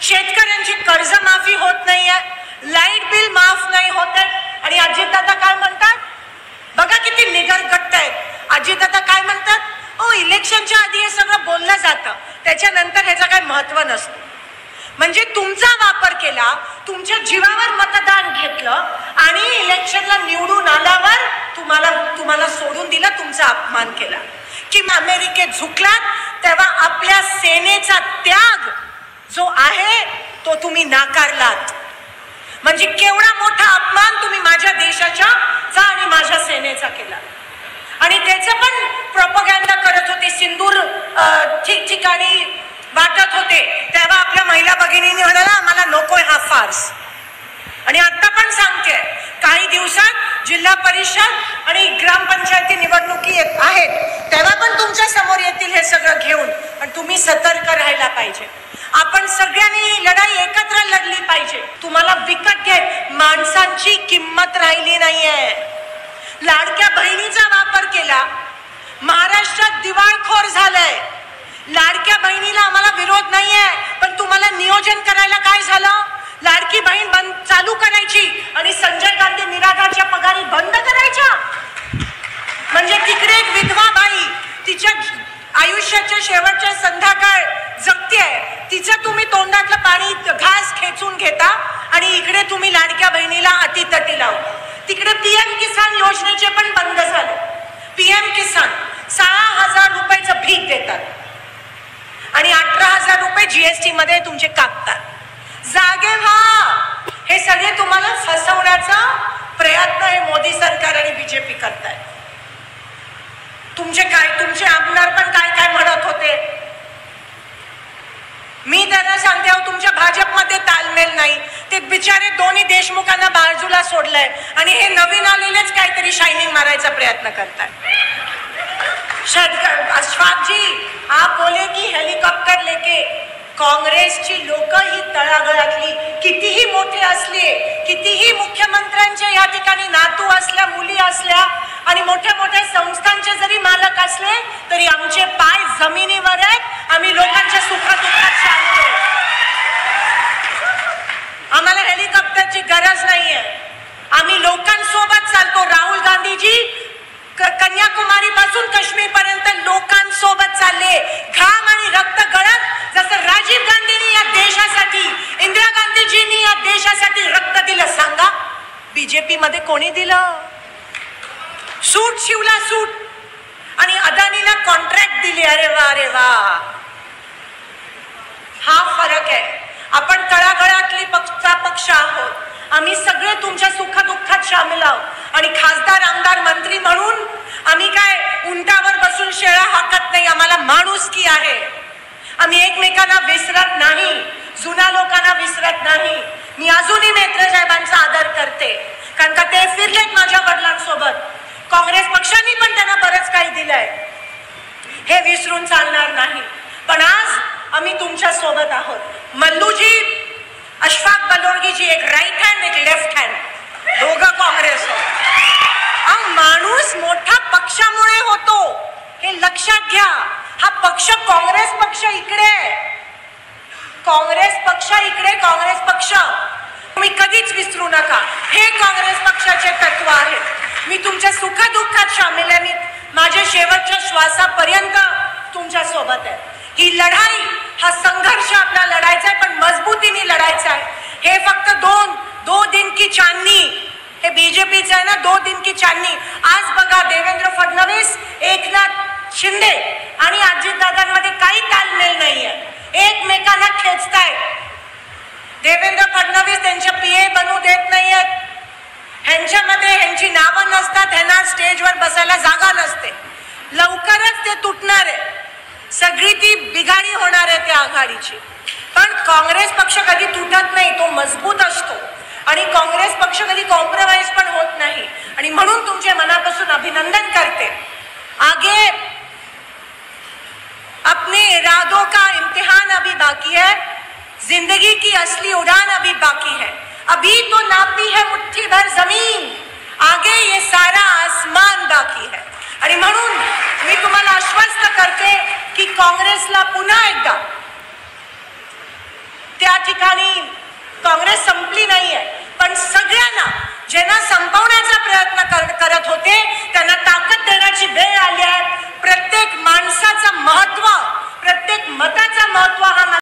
शेतकऱ्यांची कर्जमाफी होत नाहीये, लाईट बिल माफ नाही होत आहे. आणि अजितदादा काय म्हणतात बघा, किती निगरगट्ट आहेत. अजितदादा काय म्हणतात, ओ इलेक्शनच्या आधी हे सगळं बोललं जातं, त्याच्यानंतर ह्याचं काही महत्व नसतं. म्हणजे तुमचा वापर केला, तुमच्या जीवावर मतदान घेतलं आणि इलेक्शनला निवडून आल्यावर तुम्हाला सोडून दिलं, तुमचा अपमान केला. की अमेरिकेत झुकलात तेव्हा आपल्या सेनेचा त्याग जो आहे तो तुम्ही नाकारलात. म्हणजे केवढा मोठा अपमान तुम्ही माझ्या देशाचा आणि माझ्या सेनेचा केला. आणि त्याचं पण प्रोपगॅन्डा करत होते, सिंदूर ठिकठिकाणी वाटत होते. तेव्हा आपल्या महिला भगिनींनी म्हणाला आम्हाला नकोय हा फार्स. आणि आता पण सांगते, काही दिवसात जिल्हा परिषद आणि ग्रामपंचायती निवडणुकी आहेत, तेव्हा पण तुमच्या समोर येतील हे सगळं घेऊन. पण तुम्ही सतर्क राहायला पाहिजे. आपण सगळ्यांनी लढाई एकत्र लढली पाहिजे. तुम्हाला विकत घ्या, माणसांची किंमत राहिली नाहीये. लाडक्या बहिणीचा वापर केला, महाराष्ट्रात दिवाळखोर झालंय. लाडक्या बहिणीला आम्हाला विरोध नाहीये, पण तुम्हाला नियोजन करायला काय झालं, लाडकी बहीण चालू करायची आणि संजय गांधी निराधारच्या पगारी बंद करायच्या. म्हणजे तिकडे एक विधवा बाई तिच्या आयुष्याच्या शेवटच्या संध्याकाळ जगतेय, तिचं तुम्ही तोंडातलं पाणी घास खेचून घेता आणि इकडे तुम्ही लाडक्या बहिणीला अतितटी लावता. तिकडे पीएम किसान योजनेचे पण बंद झाले. पीएम किसान 6,000 रुपयाचं भीक देतात आणि 18,000 रुपये जीएसटी मध्ये तुमचे कापतात. जागे व्हा. हे सगळे तुम्हाला फसवण्याचा प्रयत्न हे मोदी सरकार आणि बीजेपी करतायत. तुमचे आमदार पण काय काय म्हणत होते. मी त्यांना सांगते, तुमच्या भाजपमध्ये तालमेल नाही. ते बिचारे दोन्ही देशमुखांना बाजूला सोडलंय आणि हे नवीन आलेलेच काहीतरी शायनिंग मारायचा प्रयत्न करतात. अशफाक जी आप बोले की हेलिकॉप्टर लेके, काँग्रेसची लोक ही तळागाळातली कितीही मोठे असले, कितीही मुख्यमंत्र्यांच्या या ठिकाणी नातू असल्या, मुली असल्या आणि मोठ्या मोठ्या संस्थांचे जरी मालक असले तरी आमचे पाय जमिनीवर आहेत. आम्ही लोकांच्या सुखदुःखात सामील आहोत. आम्हाला हेलिकॉप्टरची गरज नाहीये. आम्ही लोकांसोबत चालतो. राहुल गांधीजी कन्याकुमारी पासून काश्मीर पर्यंत लोकांसोबत चालले, घाम आणि रक्त गळत. जसं राजीव गांधींनी या देशासाठी, इंदिरा गांधीजींनी या देशासाठी रक्त दिलं. सांगा बीजेपी मध्ये कोणी दिलं? सूट शिवला, सूट. आणि अदानीला कॉन्ट्रॅक्ट दिली. अरे वा, अरे वा. हा फरक आहे. आपण तळागाळातली पक्ष आहोत. आम्ही सगळे तुमच्या सुखदुःखात सामील आहोत. आणि खासदार, आमदार, मंत्री म्हणून आम्ही काय उंटावर बसून शेळा हाकत नाही. आम्हाला माणुसकी आहे. आम्ही एकमेकांना विसरत नाही, जुन्या लोकांना विसरत नाही. मी अजूनही मेत्रे साहेबांचा आदर करते, कारण का ते फिरलेत माझ्या वडिलांसोबत. काँग्रेस पक्षाने पण त्यांना बरंच काही दिलंय, हे विसरून चालणार नाही. पण आज आम्ही तुमच्या सोबत आहोत. मल्लूजी, अशफाक बलोरगीजी, एक राईट हँड एक लेफ्ट हँड, दोघं काँग्रेस. माणूस मोठा पक्षामुळे होतो, हे लक्षात घ्या. हा पक्ष, काँग्रेस पक्ष इकडे, काँग्रेस पक्ष इकडे, काँग्रेस पक्ष तुम्ही कधीच विसरू नका. हे काँग्रेस पक्षाचे तत्व आहे. मी तुमच्या सुखदुःखात सामील आहे. मी माझ्या शेवटच्या श्वासापर्यंत तुमच्या सोबत आहे. ही लढाई, हा संघर्ष आपला लढायचा आहे, पण मजबूतीने लढायचा आहे. हे फक्त दो दिन की चांदनी, हे बीजेपीचं आहे ना, 2 दिन की चांदनी. आज बघा, देवेंद्र फडणवीस, एकनाथ शिंदे आणि अजितदादांमध्ये काही तालमेल नाहीये. एकमेकांना खेचतायत. देवेंद्र फडणवीस त्यांच्या पीए बनू देत नाहीयेत. ह्यांच्यामध्ये ह्यांची नावं नसतात, ह्यांना स्टेजवर बसायला जागा नसते. लवकरच ते तुटणार आहे. सगळी ती बिघाडी होणार आहे त्या आघाडीची. पण काँग्रेस पक्ष कधी तुटत नाही, तो मजबूत असतो. आणि काँग्रेस पक्ष कधी कॉम्प्रोमाइज पण होत नाही. आणि म्हणून तुमचे मनापासून अभिनंदन करते. आगे अपने इरादों का इम्तिहान अभी बाकी है, जिंदगी की असली उड़ान अभी बाकी है. अभी तो नापी है मुट्ठी भर जमीन, आगे ये सारा आसमान बाकी है. आणि म्हणून मी तुम्हाला आश्वस्त करते की काँग्रेसला पुन्हा एकदा